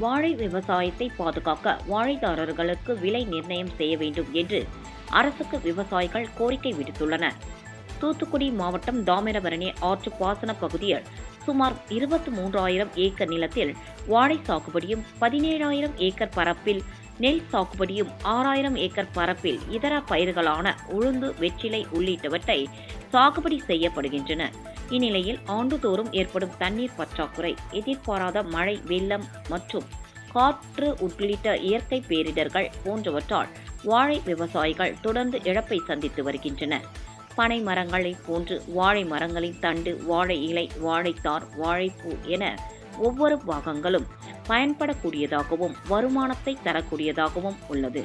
வாழை விவசாயத்தை பாதுகாக்க வாழைதாரர்களுக்கு விலை நிர்ணயம் செய்ய வேண்டும் என்று அரசுக்கு விவசாயிகள் கோரிக்கை விடுத்துள்ளனர். தூத்துக்குடி மாவட்டம் தாமிரபரணி ஆற்று பாசன பகுதியில் சுமார் 23,000 ஏக்கர் நிலத்தில் வாழை சாகுபடியும் 17,000 ஏக்கர் பரப்பில் நெல் சாகுபடியும் 6,000 ஏக்கர் பரப்பில் இதர பயிர்களான உளுந்து, வெற்றிலை உள்ளிட்டவற்றை சாகுபடி செய்யப்படுகின்றன. இந்நிலையில் ஆண்டுதோறும் ஏற்படும் தண்ணீர் பற்றாக்குறை, எதிர்பாராத மழை, வெள்ளம் மற்றும் காற்று உள்ளிட்ட இயற்கை பேரிடர்கள் போன்றவற்றால் வாழை விவசாயிகள் தொடர்ந்து இழப்பை சந்தித்து வருகின்றனர். பனை மரங்களை போன்று வாழை மரங்களின் தண்டு, வாழை இலை, வாழைத்தார், வாழைப்பூ என ஒவ்வொரு பாகங்களும் பயன்படக்கூடியதாகவும் வருமானத்தை தரக்கூடியதாகவும் உள்ளது.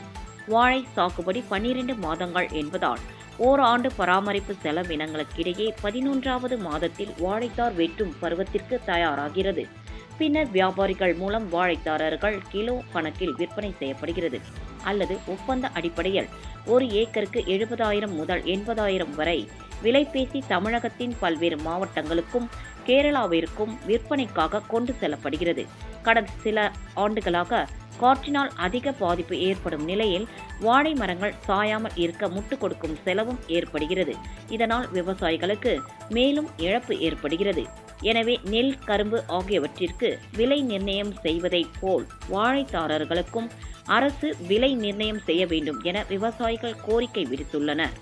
வாழை சாகுபடி 12 மாதங்கள் என்பதால் ஓராண்டு பராமரிப்பு செலவினங்களுக்கிடையே 11வது மாதத்தில் வாழைத்தார் வெட்டும் பருவத்திற்கு தயாராகிறது. பின்னர் வியாபாரிகள் மூலம் வாழைத்தாரர்கள் கிலோ கணக்கில் விற்பனை செய்யப்படுகிறது அல்லது ஒப்பந்த அடிப்படையில் ஒரு ஏக்கருக்கு 70,000 முதல் 80,000 வரை விலை பேசி தமிழகத்தின் பல்வேறு மாவட்டங்களுக்கும் கேரளாவிற்கும் விற்பனைக்காக கொண்டு செல்லப்படுகிறது. கடந்த சில ஆண்டுகளாக காற்றினால் அதிக பாதிப்பு ஏற்படும் நிலையில் வாழை மரங்கள் சாயாமல் இருக்க முட்டுக் கொடுக்கும் செலவும் ஏற்படுகிறது. இதனால் விவசாயிகளுக்கு மேலும் இழப்பு ஏற்படுகிறது. எனவே நெல், கரும்பு ஆகியவற்றிற்கு விலை நிர்ணயம் செய்வதைப் போல் வாழைத்தாரர்களுக்கும் அரசு விலை நிர்ணயம் செய்ய வேண்டும் என விவசாயிகள் கோரிக்கை விடுத்துள்ளனர்.